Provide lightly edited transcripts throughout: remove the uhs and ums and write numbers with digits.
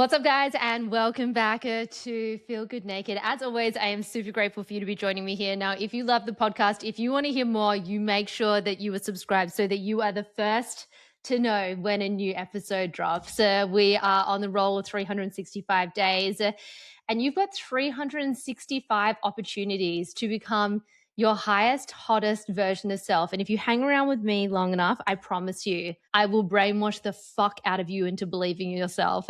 What's up, guys, and welcome back to Feel Good Naked. As always, I am super grateful for you to be joining me here. Now, if you love the podcast, if you want to hear more, you make sure that you are subscribed so that you are the first to know when a new episode drops. We are on the roll of 365 days, and you've got 365 opportunities to become your highest, hottest version of self. And if you hang around with me long enough, I promise you, I will brainwash the fuck out of you into believing in yourself.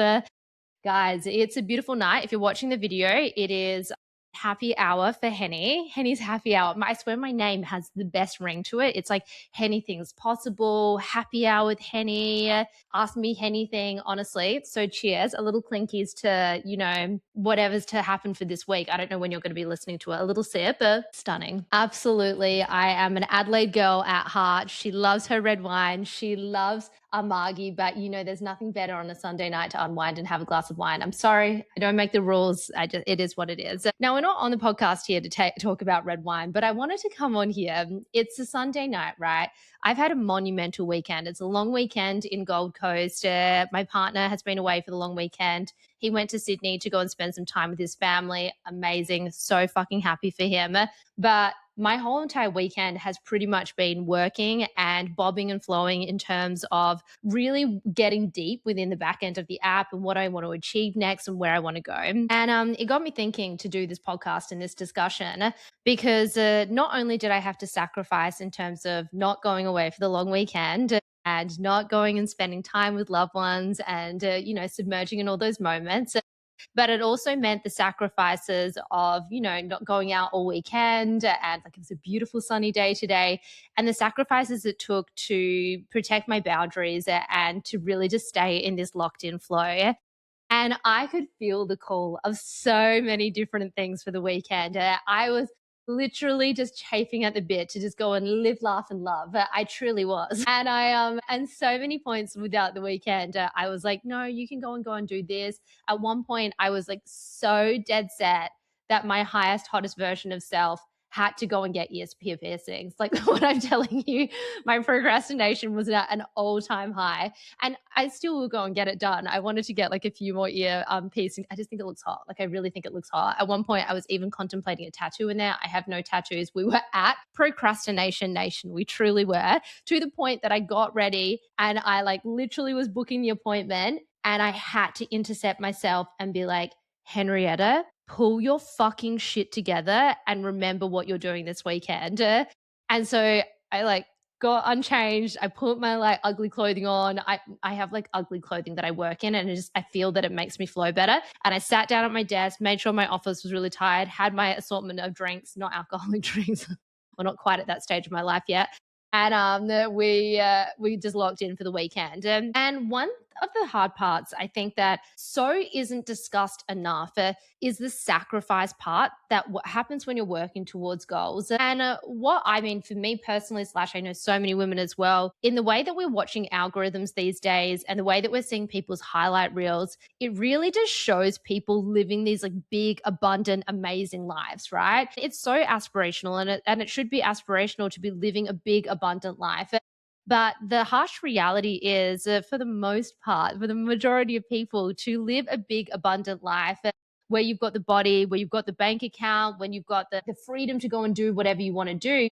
Guys, it's a beautiful night. If you're watching the video, it is happy hour for Henny. Henny's happy hour. I swear my name has the best ring to it. It's like Henny things possible, happy hour with Henny, ask me anything, honestly. So cheers, a little clinkies to, whatever's to happen for this week. I don't know when you're going to be listening to it. A little sip, stunning. Absolutely. I am an Adelaide girl at heart. She loves her red wine. She loves a margie, but there's nothing better on a Sunday night to unwind and have a glass of wine. I'm sorry, I don't make the rules. It is what it is. Now, we're not on the podcast here to talk about red wine, but I wanted to come on here. It's a Sunday night, right? I've had a monumental weekend. It's a long weekend in Gold Coast. My partner has been away for the long weekend. He went to Sydney to go and spend some time with his family. Amazing. So fucking happy for him. But my whole entire weekend has pretty much been working and bobbing and flowing in terms of really getting deep within the back end of the app and what I want to achieve next and where I want to go. And it got me thinking to do this podcast and this discussion because not only did I have to sacrifice in terms of not going away for the long weekend and not going and spending time with loved ones and, submerging in all those moments, but it also meant the sacrifices of, not going out all weekend and like it was a beautiful sunny day today, and the sacrifices it took to protect my boundaries and to really just stay in this locked in flow. And I could feel the call of so many different things for the weekend. I was literally just chafing at the bit to just go and live, laugh, and love. I truly was. And so many points without the weekend, I was like, no, you can go and do this. At one point, I was like so dead set that my highest, hottest version of self had to go and get ear piercings. Like what I'm telling you, my procrastination was at an all-time high. And I still will go and get it done. I wanted to get like a few more ear piercings. I just think it looks hot. Like I really think it looks hot. At one point, I was even contemplating a tattoo in there. I have no tattoos. We were at procrastination nation. We truly were, to the point that I got ready and I like literally was booking the appointment and I had to intercept myself and be like, Henrietta, pull your fucking shit together and remember what you're doing this weekend. And so I like got unchanged. I put my like ugly clothing on. I have like ugly clothing that I work in, and I feel that it makes me flow better. And I sat down at my desk, made sure my office was really tired, had my assortment of drinks, not alcoholic drinks. We're not quite at that stage of my life yet. And we just locked in for the weekend. And one of the hard parts, I think that so isn't discussed enough, is the sacrifice part, that what happens when you're working towards goals. And what I mean for me personally, slash I know so many women as well, in the way that we're watching algorithms these days and the way that we're seeing people's highlight reels, it really just shows people living these like big, abundant, amazing lives, right? It's so aspirational, and it should be aspirational to be living a big, abundant life. But the harsh reality is, for the most part, for the majority of people, to live a big, abundant life where you've got the body, where you've got the bank account, when you've got the freedom to go and do whatever you want to do,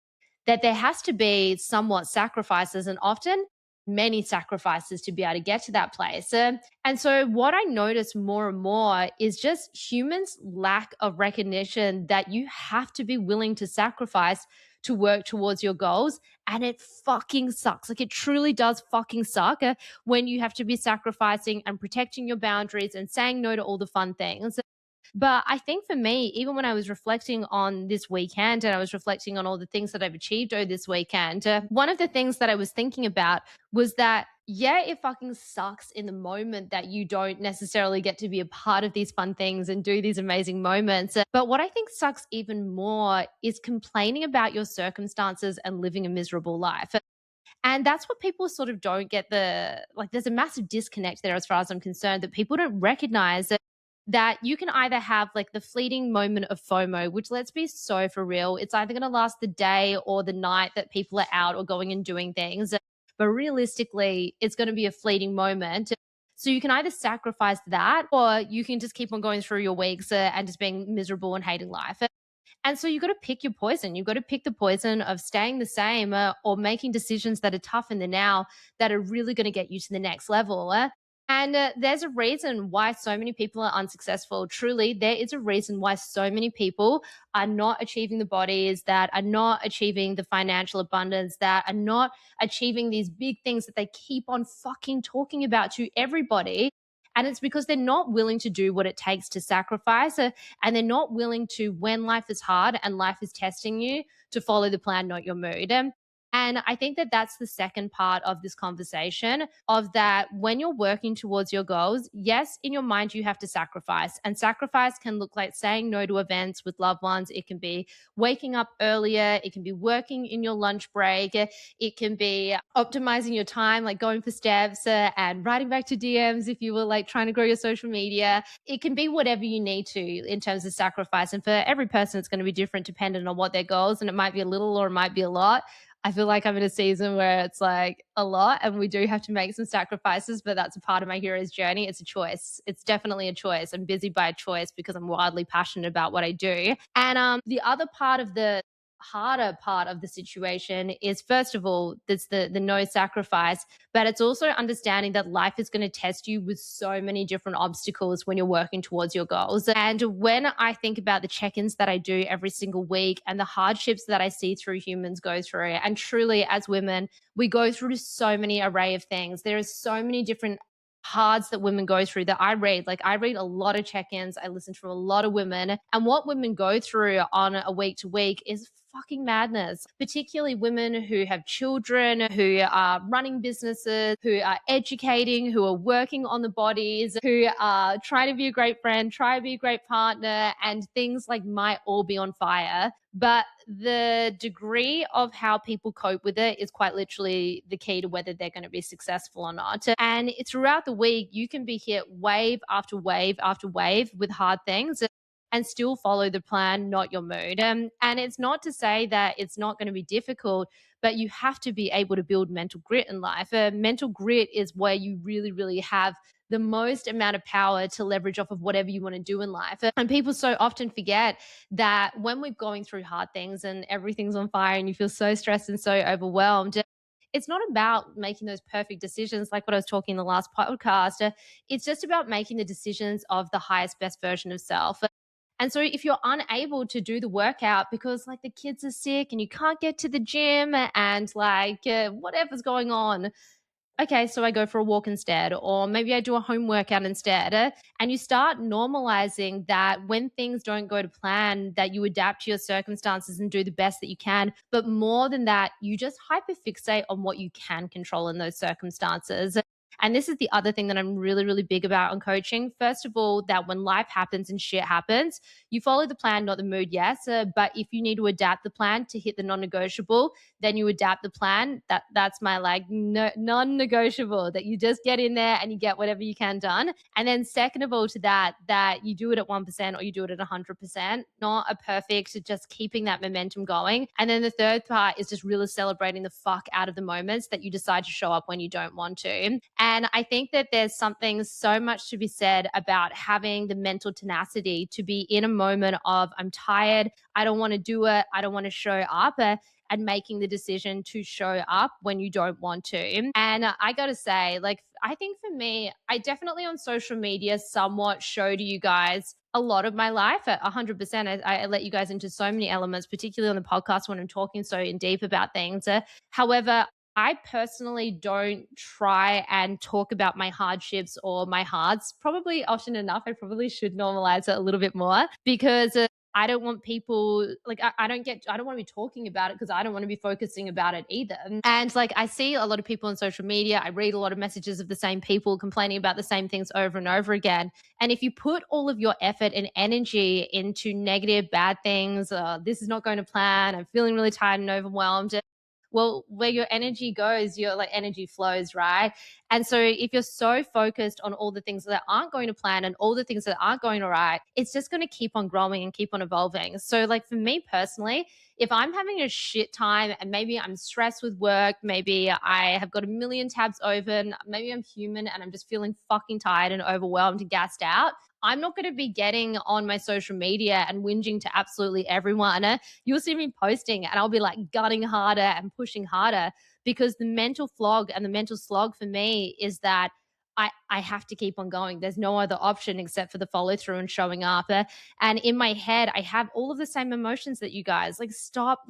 that there has to be somewhat sacrifices, and often many sacrifices to be able to get to that place. And so what I notice more and more is just humans' lack of recognition that you have to be willing to sacrifice to work towards your goals. And it fucking sucks. Like it truly does fucking suck when you have to be sacrificing and protecting your boundaries and saying no to all the fun things. But I think for me, even when I was reflecting on this weekend and I was reflecting on all the things that I've achieved over this weekend, one of the things that I was thinking about was that, yeah, it fucking sucks in the moment that you don't necessarily get to be a part of these fun things and do these amazing moments. But what I think sucks even more is complaining about your circumstances and living a miserable life. And that's what people sort of don't get, there's a massive disconnect there as far as I'm concerned, that people don't recognize that you can either have like the fleeting moment of FOMO, which, let's be so for real, it's either going to last the day or the night that people are out or going and doing things. But realistically, it's going to be a fleeting moment. So you can either sacrifice that or you can just keep on going through your weeks and just being miserable and hating life. And so you got to pick your poison. You've got to pick the poison of staying the same or making decisions that are tough in the now that are really going to get you to the next level. And there's a reason why so many people are unsuccessful. Truly, there is a reason why so many people are not achieving the bodies, that are not achieving the financial abundance, that are not achieving these big things that they keep on fucking talking about to everybody. And it's because they're not willing to do what it takes to sacrifice, and they're not willing to, when life is hard and life is testing you, to follow the plan, not your mood. And I think that that's the second part of this conversation of that when you're working towards your goals, yes, in your mind, you have to sacrifice. And sacrifice can look like saying no to events with loved ones. It can be waking up earlier. It can be working in your lunch break. It can be optimizing your time, like going for steps and writing back to DMs if you were like trying to grow your social media. It can be whatever you need to in terms of sacrifice. And for every person, it's going to be different depending on what their goals. And it might be a little or it might be a lot. I feel like I'm in a season where it's like a lot and we do have to make some sacrifices, but that's a part of my hero's journey. It's a choice. It's definitely a choice. I'm busy by a choice because I'm wildly passionate about what I do. And the other part of the harder part of the situation is, first of all, there's the no sacrifice, but it's also understanding that life is going to test you with so many different obstacles when you're working towards your goals. And when I think about the check-ins that I do every single week and the hardships that I see through humans go through, and truly as women, we go through so many array of things. There are so many different hards that women go through that I read. Like I read a lot of check-ins, I listen to a lot of women, and what women go through on a week to week is fucking madness, particularly women who have children, who are running businesses, who are educating, who are working on the bodies, who are trying to be a great friend, try to be a great partner, and things like might all be on fire. But the degree of how people cope with it is quite literally the key to whether they're going to be successful or not. And throughout the week, you can be hit wave after wave after wave with hard things and still follow the plan, not your mood. And it's not to say that it's not going to be difficult, but you have to be able to build mental grit in life. Mental grit is where you really, really have the most amount of power to leverage off of whatever you want to do in life. And people so often forget that when we're going through hard things and everything's on fire and you feel so stressed and so overwhelmed, it's not about making those perfect decisions like what I was talking in the last podcast. It's just about making the decisions of the highest, best version of self. And so if you're unable to do the workout because like the kids are sick and you can't get to the gym and like whatever's going on, okay, so I go for a walk instead, or maybe I do a home workout instead. And you start normalizing that when things don't go to plan, that you adapt to your circumstances and do the best that you can. But more than that, you just hyperfixate on what you can control in those circumstances. And this is the other thing that I'm really, really big about on coaching. First of all, that when life happens and shit happens, you follow the plan, not the mood, yes. But if you need to adapt the plan to hit the non-negotiable, then you adapt the plan. That's my like non-negotiable, that you just get in there and you get whatever you can done. And then second of all to that, that you do it at 1% or you do it at 100%, not a perfect, just keeping that momentum going. And then the third part is just really celebrating the fuck out of the moments that you decide to show up when you don't want to. And I think that there's something so much to be said about having the mental tenacity to be in a moment of, I'm tired, I don't want to do it, I don't want to show up. And making the decision to show up when you don't want to. And I got to say, like, I think for me, I definitely on social media somewhat show to you guys a lot of my life at 100%. I let you guys into so many elements, particularly on the podcast when I'm talking so in deep about things. However, I personally don't try and talk about my hardships or my hards. Probably often enough, I probably should normalize it a little bit more because I don't want people like I don't want to be talking about it because I don't want to be focusing about it either. And like I see a lot of people on social media, I read a lot of messages of the same people complaining about the same things over and over again. And if you put all of your effort and energy into negative, bad things, this is not going to plan, I'm feeling really tired and overwhelmed. Well, where your energy goes, your like energy flows, right? And so if you're so focused on all the things that aren't going to plan and all the things that aren't going to right, it's just going to keep on growing and keep on evolving. So like for me personally, if I'm having a shit time and maybe I'm stressed with work, maybe I have got a million tabs open, maybe I'm human and I'm just feeling fucking tired and overwhelmed and gassed out, I'm not going to be getting on my social media and whinging to absolutely everyone. You'll see me posting and I'll be like gunning harder and pushing harder because the mental flog and the mental slog for me is that I have to keep on going. There's no other option except for the follow through and showing up. And in my head, I have all of the same emotions that you guys. Stop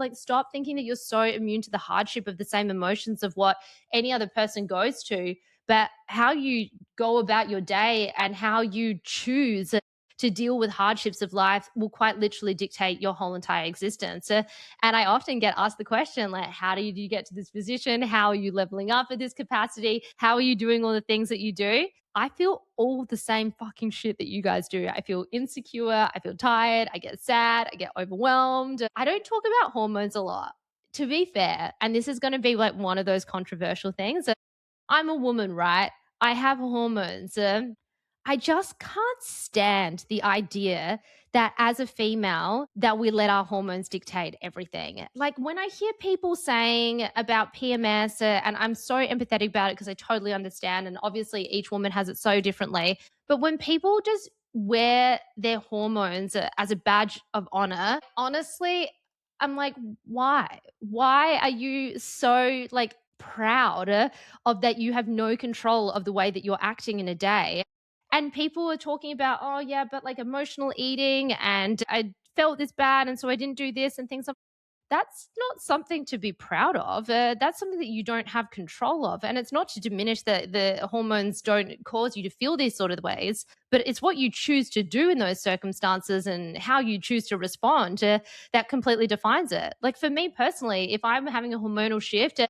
thinking that you're so immune to the hardship of the same emotions of what any other person goes to. But how you go about your day and how you choose to deal with hardships of life will quite literally dictate your whole entire existence. And I often get asked the question, like, how do you get to this position? How are you leveling up at this capacity? How are you doing all the things that you do? I feel all the same fucking shit that you guys do. I feel insecure. I feel tired. I get sad. I get overwhelmed. I don't talk about hormones a lot, to be fair. And this is going to be like one of those controversial things. I'm a woman, right? I have hormones. I just can't stand the idea that as a female that we let our hormones dictate everything. Like when I hear people saying about PMS, and I'm so empathetic about it because I totally understand, and obviously each woman has it so differently. But when people just wear their hormones as a badge of honor, honestly, I'm like, why? Why are you so like proud of that you have no control of the way that you're acting in a day? And people are talking about, oh yeah, but like emotional eating and I felt this bad and so I didn't do this and things like that's not something to be proud of. That's something that you don't have control of. And it's not to diminish that the hormones don't cause you to feel these sort of ways, but it's what you choose to do in those circumstances and how you choose to respond that completely defines it. Like for me personally, if I'm having a hormonal shift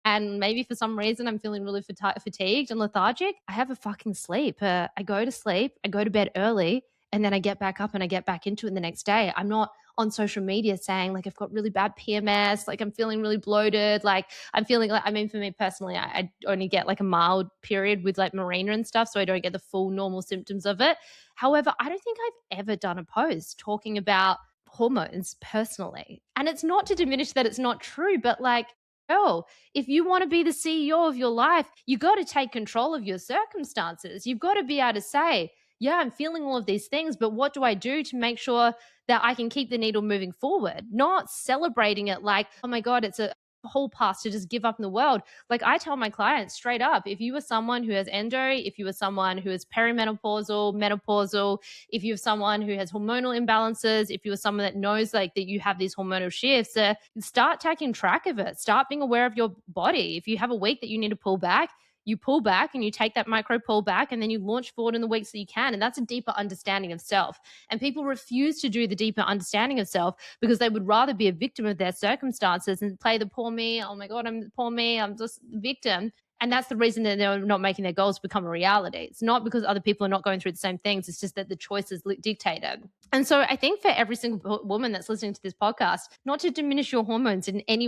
and maybe for some reason I'm feeling really fatigued and lethargic, I have a fucking sleep. I go to sleep, I go to bed early, and then I get back up and I get back into it the next day. I'm not on social media saying like I've got really bad PMS, like I'm feeling really bloated, like I'm feeling like I mean for me personally, I only get like a mild period with like Mirena and stuff, so I don't get the full normal symptoms of it. However, I don't think I've ever done a post talking about hormones personally. And it's not to diminish that it's not true, but like oh, if you want to be the CEO of your life, you got to take control of your circumstances. You've got to be able to say, yeah, I'm feeling all of these things, but what do I do to make sure that I can keep the needle moving forward? Not celebrating it like, oh my God, it's a whole pass to just give up in the world. Like I tell my clients straight up, if you are someone who has endo, if you are someone who is perimenopausal, menopausal, if you're someone who has hormonal imbalances, if you're someone that knows like that you have these hormonal shifts, start taking track of it. Start being aware of your body. If you have a week that you need to pull back, you pull back and you take that micro pull back and then you launch forward in the weeks that you can. And that's a deeper understanding of self. And people refuse to do the deeper understanding of self because they would rather be a victim of their circumstances and play the poor me. Oh my God, I'm the poor me. I'm just the victim. And that's the reason that they're not making their goals become a reality. It's not because other people are not going through the same things. It's just that the choices dictate it. And so I think for every single woman that's listening to this podcast, not to diminish your hormones in any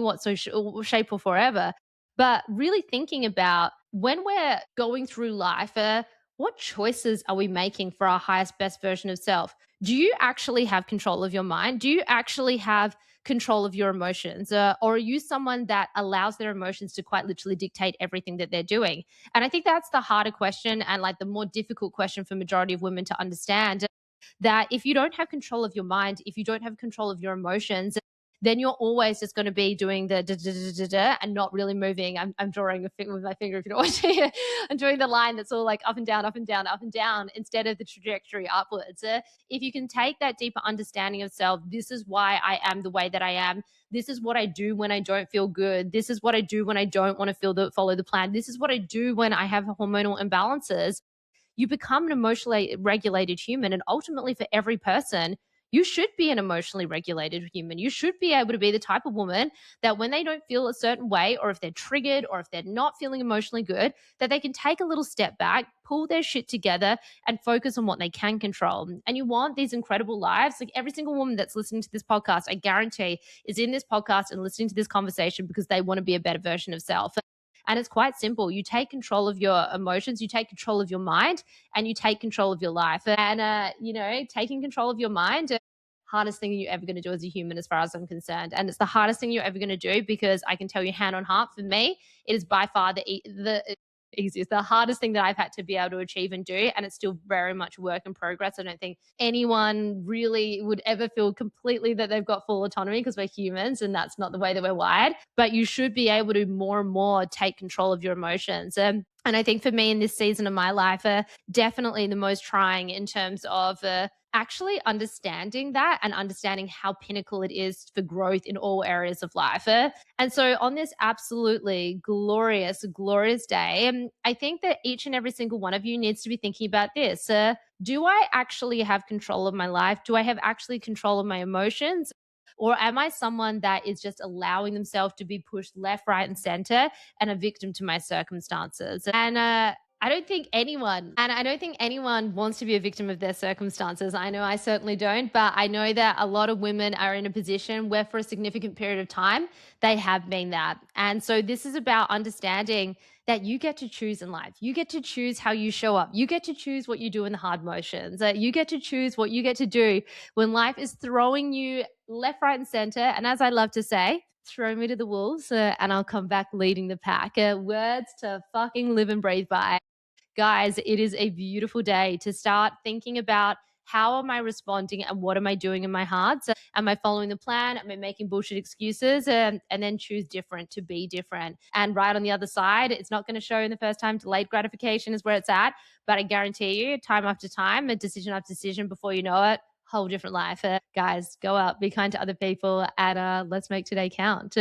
shape or forever, but really thinking about when we're going through life, what choices are we making for our highest, best version of self? Do you actually have control of your mind? Do you actually have control of your emotions? Or are you someone that allows their emotions to quite literally dictate everything that they're doing? And I think that's the harder question and like the more difficult question for majority of women to understand that if you don't have control of your mind, if you don't have control of your emotions, then you're always just going to be doing the da, da, da, da, da, and not really moving. I'm drawing a with my finger if you don't want to. I'm doing the line that's all like up and down, up and down, up and down instead of the trajectory upwards. If you can take that deeper understanding of self, this is why I am the way that I am. This is what I do when I don't feel good. This is what I do when I don't want to follow the plan. This is what I do when I have hormonal imbalances. You become an emotionally regulated human. And ultimately, for every person, you should be an emotionally regulated human. You should be able to be the type of woman that when they don't feel a certain way, or if they're triggered, or if they're not feeling emotionally good, that they can take a little step back, pull their shit together, and focus on what they can control. And you want these incredible lives. Like every single woman that's listening to this podcast, I guarantee, is in this podcast and listening to this conversation because they want to be a better version of self. And it's quite simple. You take control of your emotions, you take control of your mind, and you take control of your life. And, taking control of your mind, hardest thing you're ever going to do as a human, as far as I'm concerned. And it's the hardest thing you're ever going to do because I can tell you, hand on heart, for me, it is by far the easiest, the hardest thing that I've had to be able to achieve and do. And it's still very much work in progress. I don't think anyone really would ever feel completely that they've got full autonomy because we're humans and that's not the way that we're wired. But you should be able to more and more take control of your emotions. And I think for me in this season of my life, definitely the most trying in terms of actually understanding that and understanding how pinnacle it is for growth in all areas of life. And so, on this absolutely glorious, glorious day, I think that each and every single one of you needs to be thinking about this. Do I actually have control of my life? Do I have actually control of my emotions? Or am I someone that is just allowing themselves to be pushed left, right, and center and a victim to my circumstances? I don't think anyone wants to be a victim of their circumstances. I know I certainly don't, but I know that a lot of women are in a position where for a significant period of time, they have been that. And so this is about understanding that you get to choose in life. You get to choose how you show up. You get to choose what you do in the hard motions. You get to choose what you get to do when life is throwing you left, right, and center. And as I love to say, throw me to the wolves and I'll come back leading the pack. Words to fucking live and breathe by. Guys, it is a beautiful day to start thinking about how am I responding and what am I doing in my heart? So, am I following the plan? Am I making bullshit excuses? And then choose different to be different. And right on the other side, it's not going to show in the first time. Delayed gratification is where it's at. But I guarantee you, time after time, a decision after decision, before you know it, whole different life. Guys, go out, be kind to other people, and let's make today count.